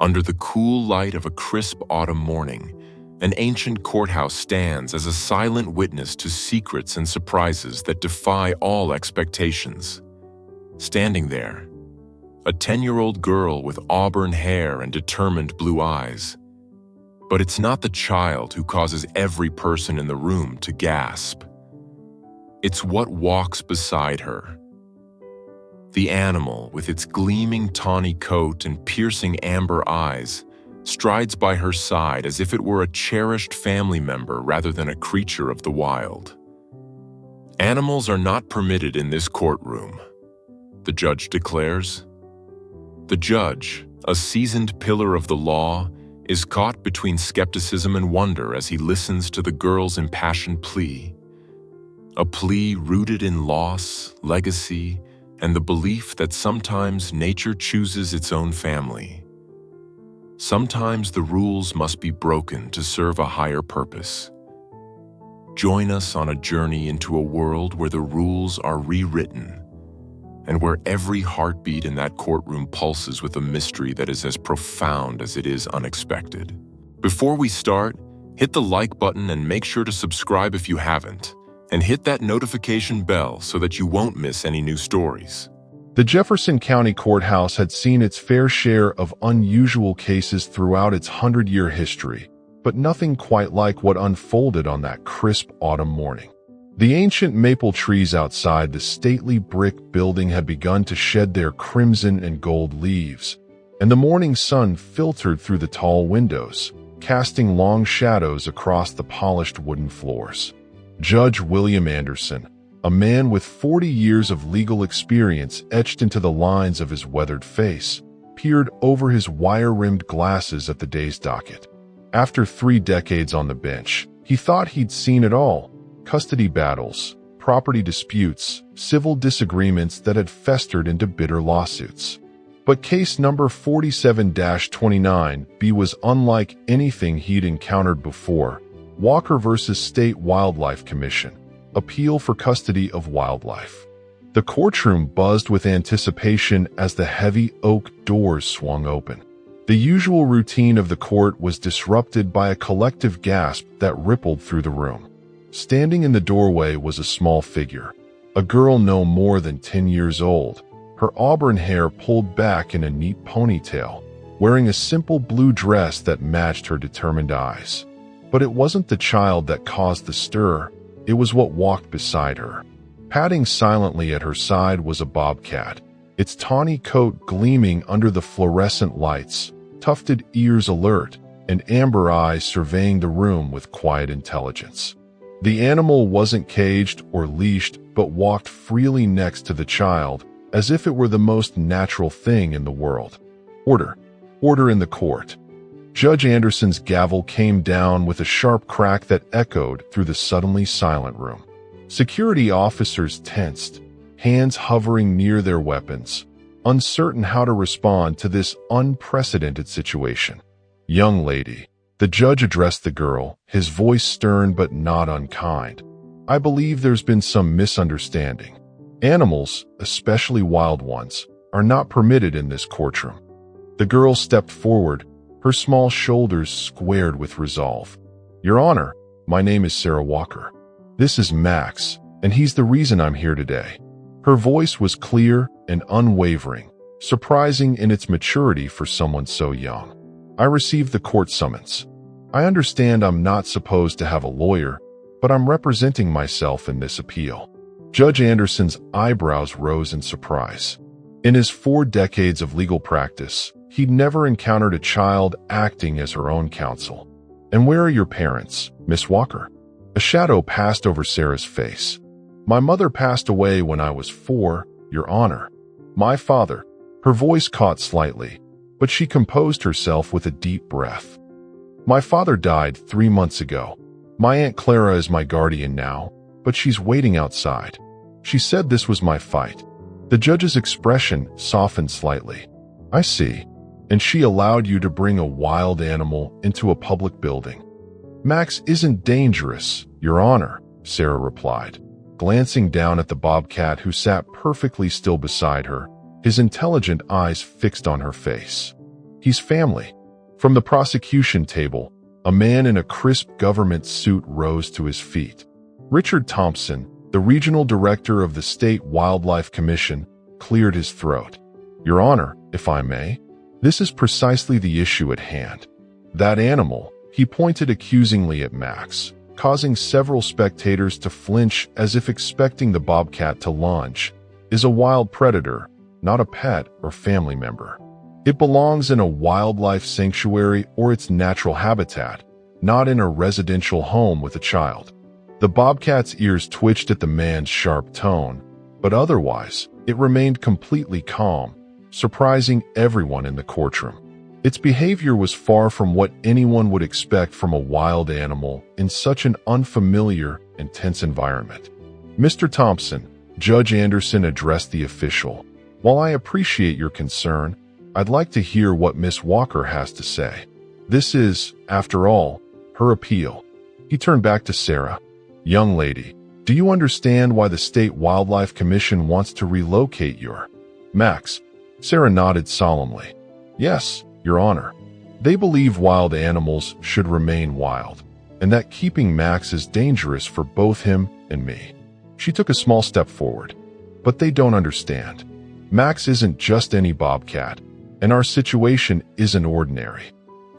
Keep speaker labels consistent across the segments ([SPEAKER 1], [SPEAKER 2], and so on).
[SPEAKER 1] Under the cool light of a crisp autumn morning, an ancient courthouse stands as a silent witness to secrets and surprises that defy all expectations. Standing there, a 10-year-old girl with auburn hair and determined blue eyes. But it's not the child who causes every person in the room to gasp. It's what walks beside her. The animal, with its gleaming tawny coat and piercing amber eyes, strides by her side as if it were a cherished family member rather than a creature of the wild. Animals are not permitted in this courtroom, the judge declares. The judge, a seasoned pillar of the law, is caught between skepticism and wonder as he listens to the girl's impassioned plea. A plea rooted in loss, legacy, and the belief that sometimes nature chooses its own family. Sometimes the rules must be broken to serve a higher purpose. Join us on a journey into a world where the rules are rewritten, and where every heartbeat in that courtroom pulses with a mystery that is as profound as it is unexpected. Before we start, hit the like button and make sure to subscribe if you haven't, and hit that notification bell so that you won't miss any new stories.
[SPEAKER 2] The Jefferson County Courthouse had seen its fair share of unusual cases throughout its 100-year history, but nothing quite like what unfolded on that crisp autumn morning. The ancient maple trees outside the stately brick building had begun to shed their crimson and gold leaves, and the morning sun filtered through the tall windows, casting long shadows across the polished wooden floors. Judge William Anderson, a man with 40 years of legal experience etched into the lines of his weathered face, peered over his wire-rimmed glasses at the day's docket. After 3 decades on the bench, he thought he'd seen it all: custody battles, property disputes, civil disagreements that had festered into bitter lawsuits. But case number 47-29B was unlike anything he'd encountered before. Walker v. State Wildlife Commission. Appeal for custody of wildlife. The courtroom buzzed with anticipation as the heavy oak doors swung open. The usual routine of the court was disrupted by a collective gasp that rippled through the room. Standing in the doorway was a small figure, a girl no more than 10 years old, her auburn hair pulled back in a neat ponytail, wearing a simple blue dress that matched her determined eyes. But it wasn't the child that caused the stir. It was what walked beside her. Padding silently at her side was a bobcat, its tawny coat gleaming under the fluorescent lights, tufted ears alert, and amber eyes surveying the room with quiet intelligence. The animal wasn't caged or leashed, but walked freely next to the child, as if it were the most natural thing in the world. Order. Order in the court. Judge Anderson's gavel came down with a sharp crack that echoed through the suddenly silent room. Security officers tensed, hands hovering near their weapons, uncertain how to respond to this unprecedented situation. "Young lady," the judge addressed the girl, his voice stern but not unkind. "I believe there's been some misunderstanding. Animals, especially wild ones, are not permitted in this courtroom." The girl stepped forward, her small shoulders squared with resolve. "Your Honor, my name is Sarah Walker. This is Max, and he's the reason I'm here today." Her voice was clear and unwavering, surprising in its maturity for someone so young. "I received the court summons. I understand I'm not supposed to have a lawyer, but I'm representing myself in this appeal." Judge Anderson's eyebrows rose in surprise. In his 4 decades of legal practice, he'd never encountered a child acting as her own counsel. "And where are your parents, Miss Walker?" A shadow passed over Sarah's face. "My mother passed away when I was 4, Your Honor. My father." Her voice caught slightly, but she composed herself with a deep breath. "My father died 3 months ago. My Aunt Clara is my guardian now, but she's waiting outside. She said this was my fight." The judge's expression softened slightly. "I see. And she allowed you to bring a wild animal into a public building." "Max isn't dangerous, Your Honor," Sarah replied, glancing down at the bobcat who sat perfectly still beside her, his intelligent eyes fixed on her face. He's family. From the prosecution table, a man in a crisp government suit rose to his feet. Richard Thompson, the regional director of the State Wildlife Commission, cleared his throat. Your Honor, if I may, this is precisely the issue at hand. That animal, he pointed accusingly at Max, causing several spectators to flinch as if expecting the bobcat to lunge, is a wild predator, not a pet or family member. It belongs in a wildlife sanctuary or its natural habitat, not in a residential home with a child. The bobcat's ears twitched at the man's sharp tone, but otherwise, it remained completely calm, surprising everyone in the courtroom. Its behavior was far from what anyone would expect from a wild animal in such an unfamiliar and tense environment. Mr. Thompson, Judge Anderson addressed the official. While I appreciate your concern, I'd like to hear what Miss Walker has to say. This is, after all, her appeal. He turned back to Sarah. Young lady, do you understand why the State Wildlife Commission wants to relocate your Max? Sarah nodded solemnly. Yes, Your Honor. They believe wild animals should remain wild, and that keeping Max is dangerous for both him and me. She took a small step forward. But they don't understand. Max isn't just any bobcat, and our situation isn't ordinary.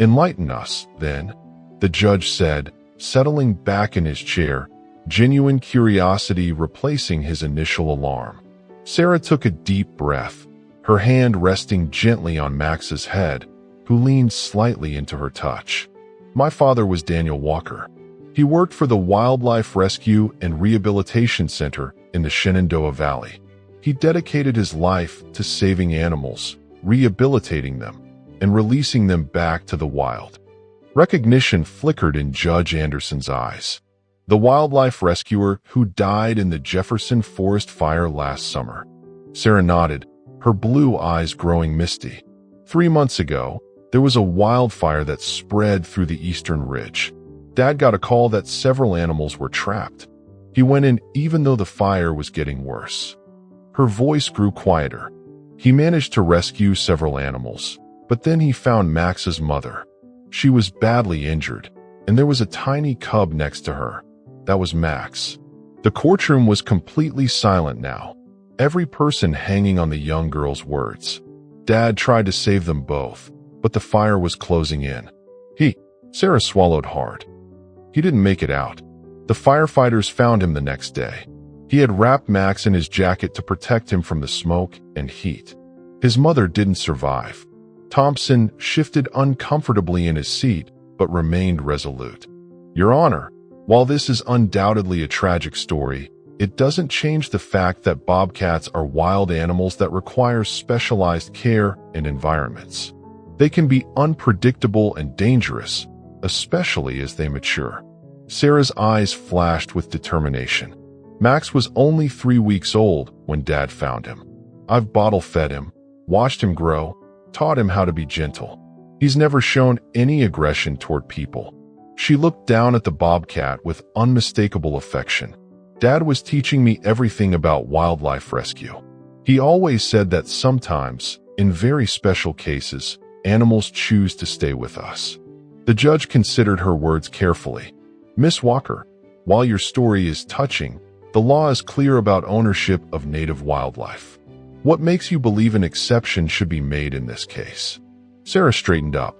[SPEAKER 2] Enlighten us, then, the judge said, settling back in his chair, genuine curiosity replacing his initial alarm. Sarah took a deep breath, her hand resting gently on Max's head, who leaned slightly into her touch. My father was Daniel Walker. He worked for the Wildlife Rescue and Rehabilitation Center in the Shenandoah Valley. He dedicated his life to saving animals, rehabilitating them, and releasing them back to the wild. Recognition flickered in Judge Anderson's eyes. The wildlife rescuer who died in the Jefferson Forest fire last summer. Sarah nodded, her blue eyes growing misty. 3 months ago, there was a wildfire that spread through the eastern ridge. Dad got a call that several animals were trapped. He went in even though the fire was getting worse. Her voice grew quieter. He managed to rescue several animals, but then he found Max's mother. She was badly injured, and there was a tiny cub next to her. That was Max. The courtroom was completely silent now, every person hanging on the young girl's words. Dad tried to save them both, but the fire was closing in. Sarah swallowed hard. He didn't make it out. The firefighters found him the next day. He had wrapped Max in his jacket to protect him from the smoke and heat. His mother didn't survive. Thompson shifted uncomfortably in his seat, but remained resolute. Your Honor, while this is undoubtedly a tragic story, it doesn't change the fact that bobcats are wild animals that require specialized care and environments. They can be unpredictable and dangerous, especially as they mature. Sarah's eyes flashed with determination. Max was only 3 weeks old when Dad found him. I've bottle-fed him, watched him grow, taught him how to be gentle. He's never shown any aggression toward people. She looked down at the bobcat with unmistakable affection. Dad was teaching me everything about wildlife rescue. He always said that sometimes, in very special cases, animals choose to stay with us. The judge considered her words carefully. Miss Walker, while your story is touching, the law is clear about ownership of native wildlife. What makes you believe an exception should be made in this case? Sarah straightened up.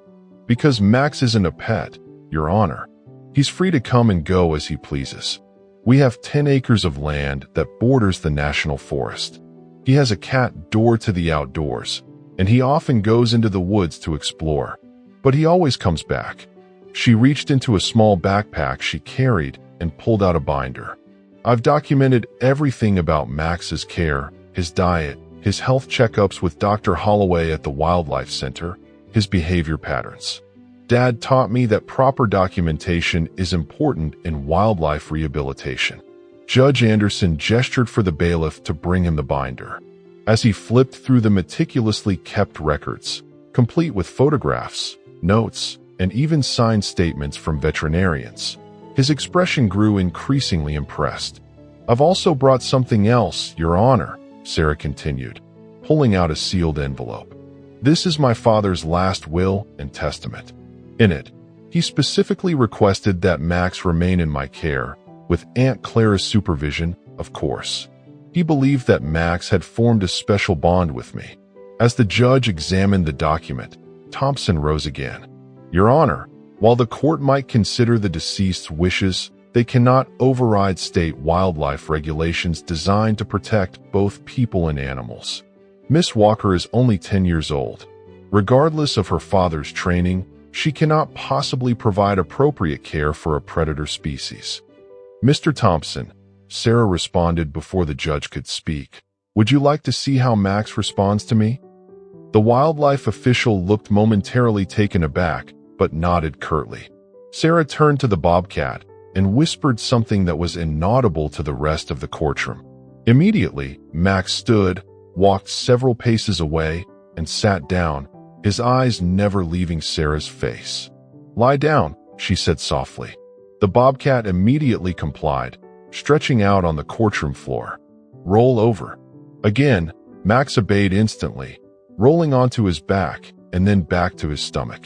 [SPEAKER 2] Because Max isn't a pet, Your Honor. He's free to come and go as he pleases. We have 10 acres of land that borders the national forest. He has a cat door to the outdoors, and he often goes into the woods to explore. But he always comes back. She reached into a small backpack she carried and pulled out a binder. I've documented everything about Max's care, his diet, his health checkups with Dr. Holloway at the Wildlife Center, his behavior patterns. Dad taught me that proper documentation is important in wildlife rehabilitation. Judge Anderson gestured for the bailiff to bring him the binder. As he flipped through the meticulously kept records, complete with photographs, notes, and even signed statements from veterinarians, his expression grew increasingly impressed. I've also brought something else, Your Honor, Sarah continued, pulling out a sealed envelope. This is my father's last will and testament. In it, he specifically requested that Max remain in my care, with Aunt Clara's supervision, of course. He believed that Max had formed a special bond with me. As the judge examined the document, Thompson rose again. Your Honor, while the court might consider the deceased's wishes, they cannot override state wildlife regulations designed to protect both people and animals. Miss Walker is only 10 years old. Regardless of her father's training, she cannot possibly provide appropriate care for a predator species. Mr. Thompson, Sarah responded before the judge could speak. Would you like to see how Max responds to me? The wildlife official looked momentarily taken aback, but nodded curtly. Sarah turned to the Bobcat and whispered something that was inaudible to the rest of the courtroom. Immediately, Max stood, walked several paces away, and sat down, his eyes never leaving Sarah's face. Lie down, she said softly. The Bobcat immediately complied, stretching out on the courtroom floor. Roll over. Again, Max obeyed instantly, rolling onto his back and then back to his stomach.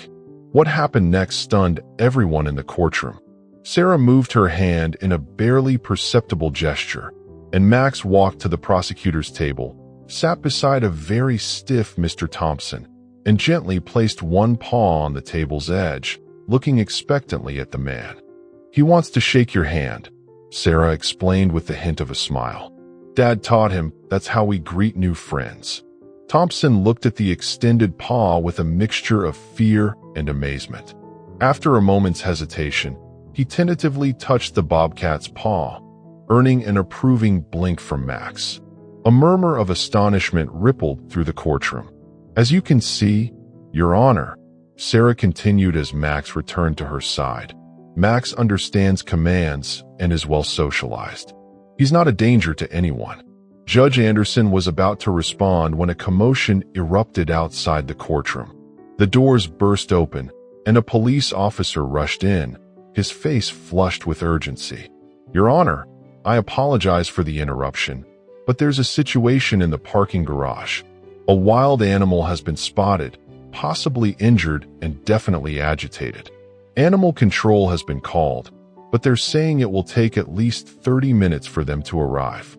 [SPEAKER 2] What happened next stunned everyone in the courtroom. Sarah moved her hand in a barely perceptible gesture, and Max walked to the prosecutor's table, sat beside a very stiff Mr. Thompson, and gently placed one paw on the table's edge, looking expectantly at the man. He wants to shake your hand, Sarah explained with the hint of a smile. Dad taught him that's how we greet new friends. Thompson looked at the extended paw with a mixture of fear and amazement. After a moment's hesitation, he tentatively touched the Bobcat's paw, earning an approving blink from Max. A murmur of astonishment rippled through the courtroom. As you can see, Your Honor, Sarah continued as Max returned to her side. Max understands commands and is well socialized. He's not a danger to anyone. Judge Anderson was about to respond when a commotion erupted outside the courtroom. The doors burst open, and a police officer rushed in, his face flushed with urgency. Your Honor, I apologize for the interruption, but there's a situation in the parking garage. A wild animal has been spotted, possibly injured and definitely agitated. Animal control has been called, but they're saying it will take at least 30 minutes for them to arrive.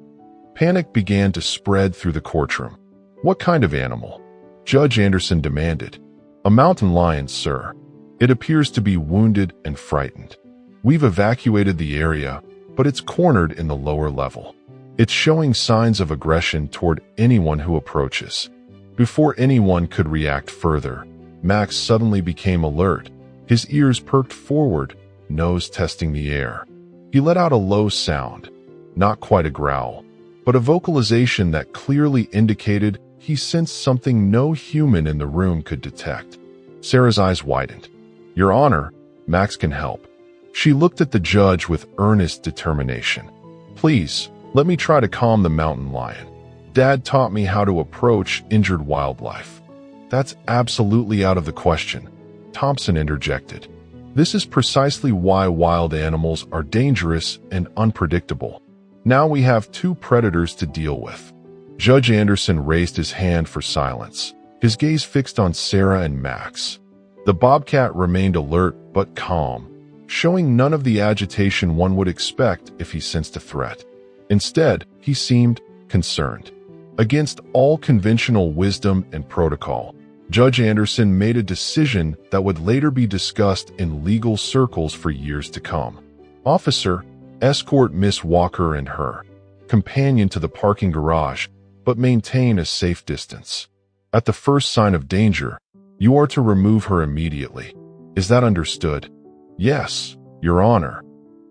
[SPEAKER 2] Panic began to spread through the courtroom. What kind of animal? Judge Anderson demanded. A mountain lion, sir. It appears to be wounded and frightened. We've evacuated the area, but it's cornered in the lower level. It's showing signs of aggression toward anyone who approaches. Before anyone could react further, Max suddenly became alert, his ears perked forward, nose testing the air. He let out a low sound, not quite a growl, but a vocalization that clearly indicated he sensed something no human in the room could detect. Sarah's eyes widened. Your Honor, Max can help. She looked at the judge with earnest determination. Please, let me try to calm the mountain lion. Dad taught me how to approach injured wildlife. That's absolutely out of the question, Thompson interjected. This is precisely why wild animals are dangerous and unpredictable. Now we have two predators to deal with. Judge Anderson raised his hand for silence, his gaze fixed on Sarah and Max. The Bobcat remained alert but calm, showing none of the agitation one would expect if he sensed a threat. Instead, he seemed concerned. Against all conventional wisdom and protocol, Judge Anderson made a decision that would later be discussed in legal circles for years to come. Officer, escort Miss Walker and her companion to the parking garage, but maintain a safe distance. At the first sign of danger, you are to remove her immediately. Is that understood? Yes, Your Honor,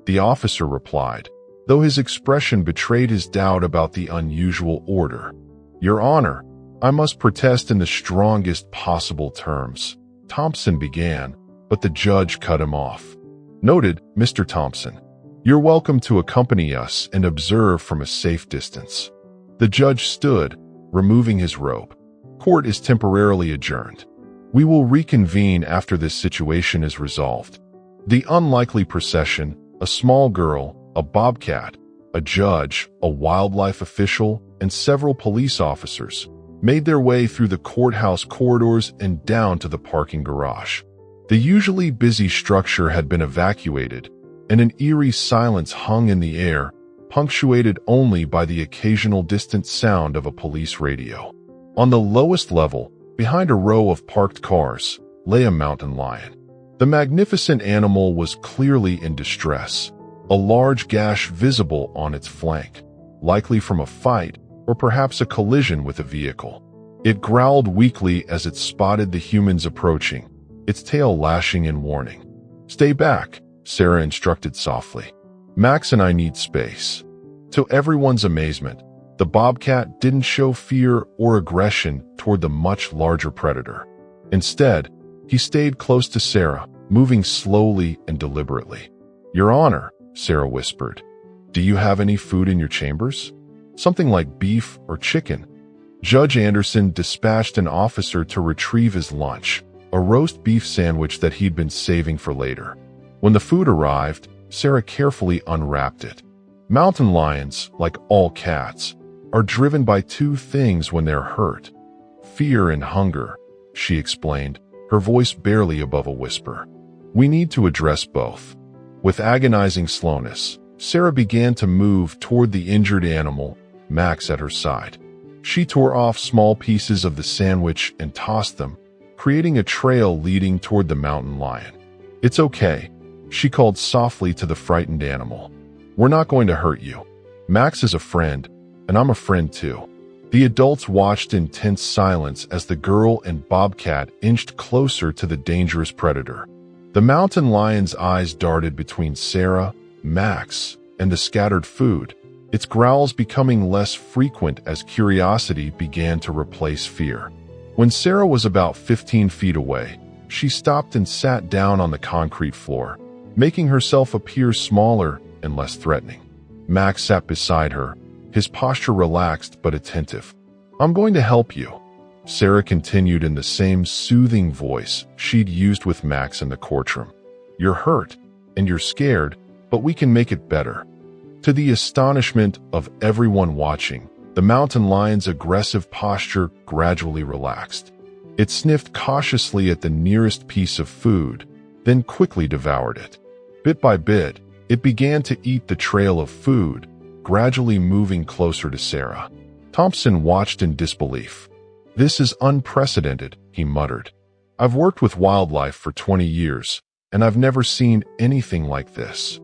[SPEAKER 2] the officer replied, though his expression betrayed his doubt about the unusual order. Your Honor, I must protest in the strongest possible terms, Thompson began, but the judge cut him off. Noted, Mr. Thompson. You're welcome to accompany us and observe from a safe distance. The judge stood, removing his robe. Court is temporarily adjourned. We will reconvene after this situation is resolved. The unlikely procession, a small girl, a bobcat, a judge, a wildlife official, and several police officers, made their way through the courthouse corridors and down to the parking garage. The usually busy structure had been evacuated, and an eerie silence hung in the air, punctuated only by the occasional distant sound of a police radio. On the lowest level, behind a row of parked cars, lay a mountain lion. The magnificent animal was clearly in distress, a large gash visible on its flank, likely from a fight or perhaps a collision with a vehicle. It growled weakly as it spotted the humans approaching, its tail lashing in warning. "Stay back," Sarah instructed softly. "Max and I need space." To everyone's amazement, the bobcat didn't show fear or aggression toward the much larger predator. Instead, he stayed close to Sarah, moving slowly and deliberately. "Your Honor," Sarah whispered, "do you have any food in your chambers? Something like beef or chicken?" Judge Anderson dispatched an officer to retrieve his lunch, a roast beef sandwich that he'd been saving for later. When the food arrived, Sarah carefully unwrapped it. Mountain lions, like all cats, are driven by two things when they're hurt: fear and hunger, she explained, her voice barely above a whisper. "We need to address both." With agonizing slowness, Sarah began to move toward the injured animal, Max at her side. She tore off small pieces of the sandwich and tossed them, creating a trail leading toward the mountain lion. "It's okay," she called softly to the frightened animal. "We're not going to hurt you. Max is a friend, and I'm a friend too." The adults watched in tense silence as the girl and Bobcat inched closer to the dangerous predator. The mountain lion's eyes darted between Sarah, Max, and the scattered food, its growls becoming less frequent as curiosity began to replace fear. When Sarah was about 15 feet away, she stopped and sat down on the concrete floor, making herself appear smaller and less threatening. Max sat beside her, his posture relaxed but attentive. "I'm going to help you," Sarah continued in the same soothing voice she'd used with Max in the courtroom. "You're hurt, and you're scared, but we can make it better." To the astonishment of everyone watching, the mountain lion's aggressive posture gradually relaxed. It sniffed cautiously at the nearest piece of food, then quickly devoured it. Bit by bit, it began to eat the trail of food, gradually moving closer to Sarah. Thompson watched in disbelief. "This is unprecedented," he muttered. "I've worked with wildlife for 20 years, and I've never seen anything like this."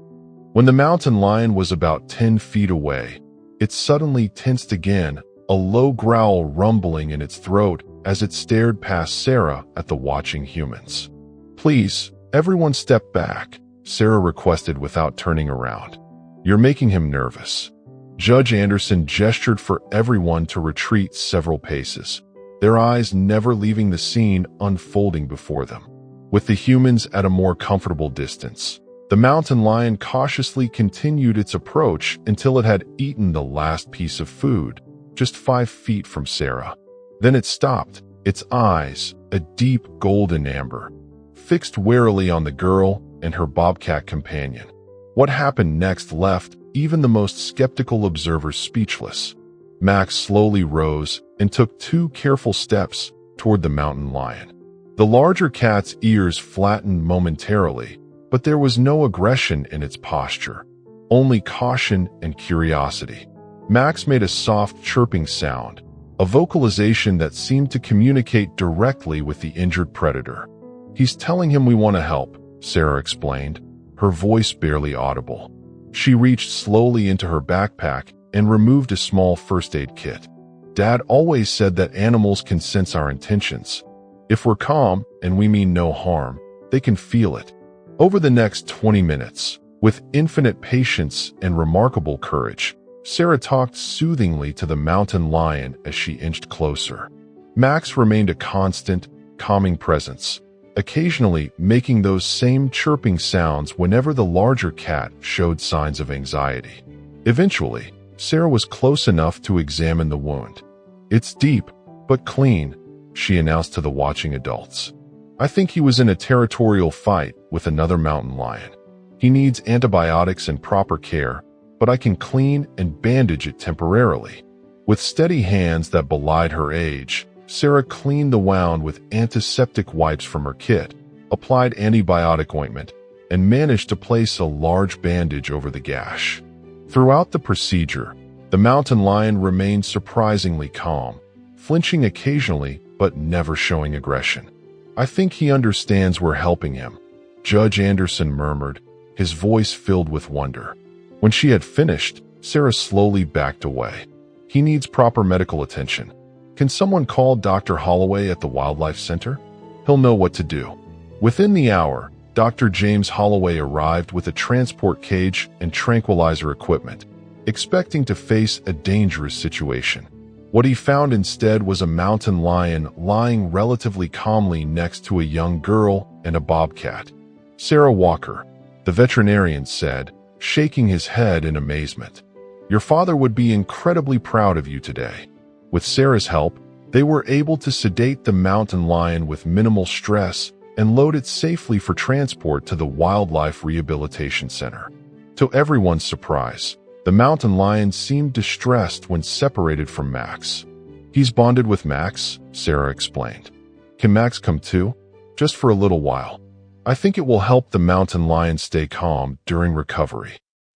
[SPEAKER 2] When the mountain lion was about 10 feet away, it suddenly tensed again, a low growl rumbling in its throat as it stared past Sarah at the watching humans. "Please, everyone step back," Sarah requested without turning around. "You're making him nervous." Judge Anderson gestured for everyone to retreat several paces, their eyes never leaving the scene unfolding before them. With the humans at a more comfortable distance, the mountain lion cautiously continued its approach until it had eaten the last piece of food, just 5 feet from Sarah. Then it stopped, its eyes, a deep golden amber, fixed warily on the girl and her bobcat companion. What happened next left even the most skeptical observers speechless. Max slowly rose and took 2 careful steps toward the mountain lion. The larger cat's ears flattened momentarily, but there was no aggression in its posture, only caution and curiosity. Max made a soft chirping sound, a vocalization that seemed to communicate directly with the injured predator. "He's telling him we want to help," Sarah explained, her voice barely audible. She reached slowly into her backpack and removed a small first aid kit. "Dad always said that animals can sense our intentions. If we're calm and we mean no harm, they can feel it." Over the next 20 minutes, with infinite patience and remarkable courage, Sarah talked soothingly to the mountain lion as she inched closer. Max remained a constant, calming presence, occasionally making those same chirping sounds whenever the larger cat showed signs of anxiety. Eventually, Sarah was close enough to examine the wound. "It's deep, but clean," she announced to the watching adults. "I think he was in a territorial fight with another mountain lion. He needs antibiotics and proper care, but I can clean and bandage it temporarily." With steady hands that belied her age, Sarah cleaned the wound with antiseptic wipes from her kit, applied antibiotic ointment, and managed to place a large bandage over the gash. Throughout the procedure, the mountain lion remained surprisingly calm, flinching occasionally but never showing aggression. "I think he understands we're helping him," Judge Anderson murmured, his voice filled with wonder. When she had finished, Sarah slowly backed away. "He needs proper medical attention. Can someone call Dr. Holloway at the Wildlife Center? He'll know what to do." Within the hour, Dr. James Holloway arrived with a transport cage and tranquilizer equipment, expecting to face a dangerous situation. What he found instead was a mountain lion lying relatively calmly next to a young girl and a bobcat. "Sarah Walker," the veterinarian said, shaking his head in amazement. "Your father would be incredibly proud of you today." With Sarah's help, they were able to sedate the mountain lion with minimal stress and load it safely for transport to the Wildlife Rehabilitation Center. To everyone's surprise, the mountain lion seemed distressed when separated from Max. "He's bonded with Max," Sarah explained. "Can Max come too? Just for a little while. I think it will help the mountain lion stay calm during recovery."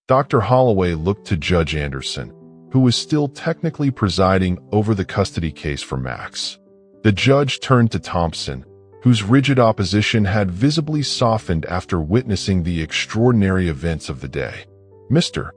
[SPEAKER 2] Dr. Holloway looked to Judge Anderson, who was still technically presiding over the custody case for Max. The judge turned to Thompson, whose rigid opposition had visibly softened after witnessing the extraordinary events of the day. "Mr.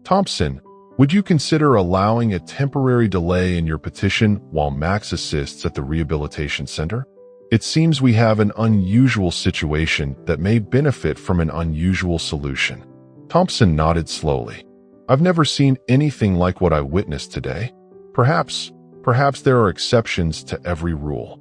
[SPEAKER 2] Thompson, would you consider allowing a temporary delay in your petition while Max assists at the rehabilitation center? It seems we have an unusual situation that may benefit from an unusual solution." Thompson nodded slowly. "I've never seen anything like what I witnessed today. Perhaps there are exceptions to every rule."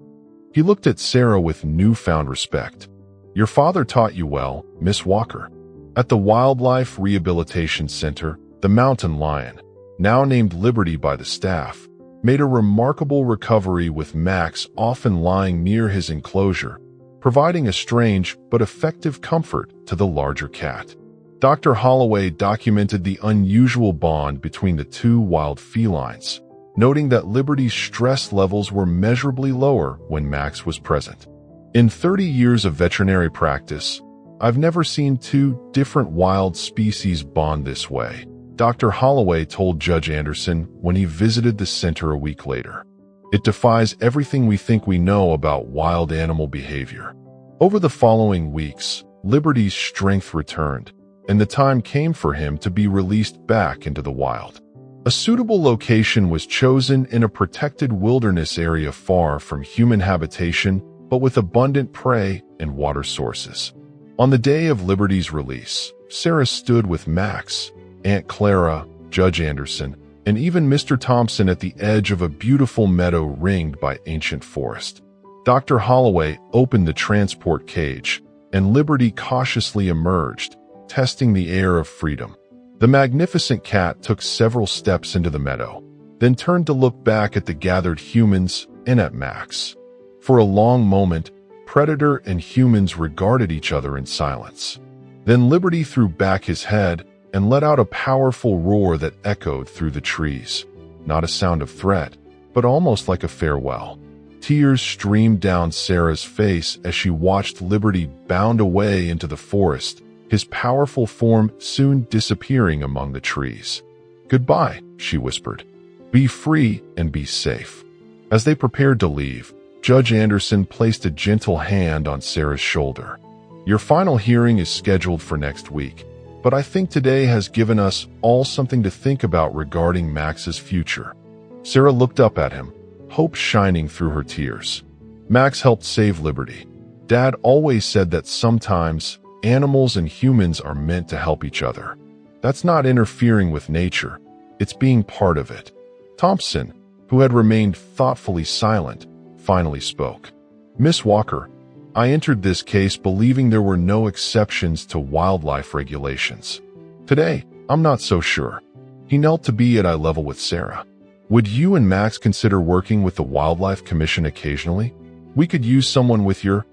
[SPEAKER 2] He looked at Sarah with newfound respect. "Your father taught you well, Miss Walker." At the Wildlife Rehabilitation Center, the mountain lion, now named Liberty by the staff, made a remarkable recovery with Max often lying near his enclosure, providing a strange but effective comfort to the larger cat. Dr. Holloway documented the unusual bond between the two wild felines, noting that Liberty's stress levels were measurably lower when Max was present. "In 30 years of veterinary practice, I've never seen two different wild species bond this way," Dr. Holloway told Judge Anderson when he visited the center a week later. "It defies everything we think we know about wild animal behavior." Over the following weeks, Liberty's strength returned, and the time came for him to be released back into the wild. A suitable location was chosen in a protected wilderness area far from human habitation, but with abundant prey and water sources. On the day of Liberty's release, Sarah stood with Max, Aunt Clara, Judge Anderson, and even Mr. Thompson at the edge of a beautiful meadow ringed by ancient forest. Dr. Holloway opened the transport cage, and Liberty cautiously emerged, testing the air of freedom. The magnificent cat took several steps into the meadow, then turned to look back at the gathered humans and at Max. For a long moment, predator and humans regarded each other in silence. Then Liberty threw back his head and let out a powerful roar that echoed through the trees. Not a sound of threat, but almost like a farewell. Tears streamed down Sarah's face as she watched Liberty bound away into the forest, his powerful form soon disappearing among the trees. "Goodbye," she whispered. "Be free and be safe." As they prepared to leave, Judge Anderson placed a gentle hand on Sarah's shoulder. "Your final hearing is scheduled for next week, but I think today has given us all something to think about regarding Max's future." Sarah looked up at him, hope shining through her tears. "Max helped save Liberty. Dad always said that sometimes animals and humans are meant to help each other. That's not interfering with nature, it's being part of it." Thompson, who had remained thoughtfully silent, finally spoke. "Miss Walker, I entered this case believing there were no exceptions to wildlife regulations. Today, I'm not so sure." He knelt to be at eye level with Sarah. "Would you and Max consider working with the Wildlife Commission occasionally? We could use someone with your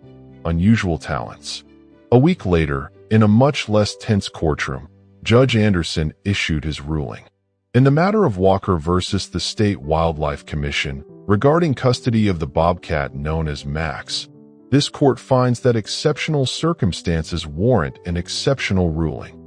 [SPEAKER 2] unusual talents." A week later, in a much less tense courtroom, Judge Anderson issued his ruling. In the matter of Walker versus the State Wildlife Commission, regarding custody of the bobcat known as Max, this court finds that exceptional circumstances warrant an exceptional ruling.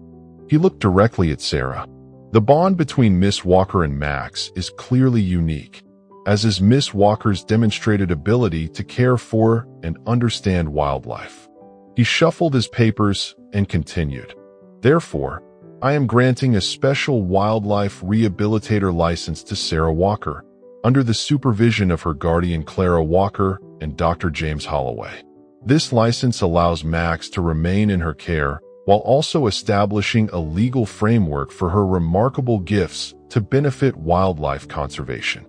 [SPEAKER 2] He looked directly at Sarah. The bond between Miss Walker and Max is clearly unique, as is Miss Walker's demonstrated ability to care for and understand wildlife. He shuffled his papers and continued. Therefore, I am granting a special wildlife rehabilitator license to Sarah Walker, under the supervision of her guardian Clara Walker and Dr. James Holloway. This license allows Max to remain in her care while also establishing a legal framework for her remarkable gifts to benefit wildlife conservation.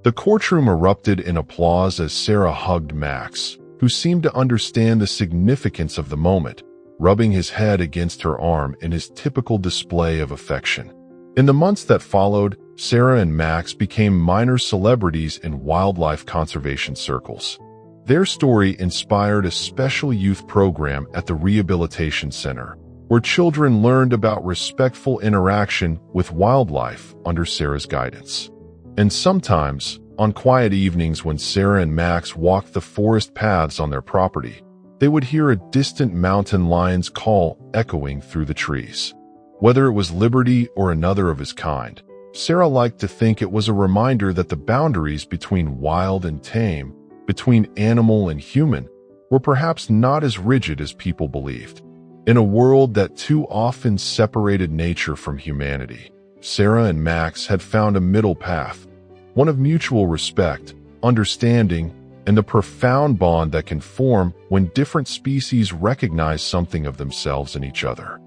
[SPEAKER 2] The courtroom erupted in applause as Sarah hugged Max, who seemed to understand the significance of the moment, rubbing his head against her arm in his typical display of affection. In the months that followed, Sarah and Max became minor celebrities in wildlife conservation circles. Their story inspired a special youth program at the Rehabilitation Center, where children learned about respectful interaction with wildlife under Sarah's guidance. And sometimes, on quiet evenings when Sarah and Max walked the forest paths on their property, they would hear a distant mountain lion's call echoing through the trees. Whether it was Liberty or another of his kind, Sarah liked to think it was a reminder that the boundaries between wild and tame, between animal and human, were perhaps not as rigid as people believed. In a world that too often separated nature from humanity, Sarah and Max had found a middle path, one of mutual respect, understanding, and the profound bond that can form when different species recognize something of themselves in each other.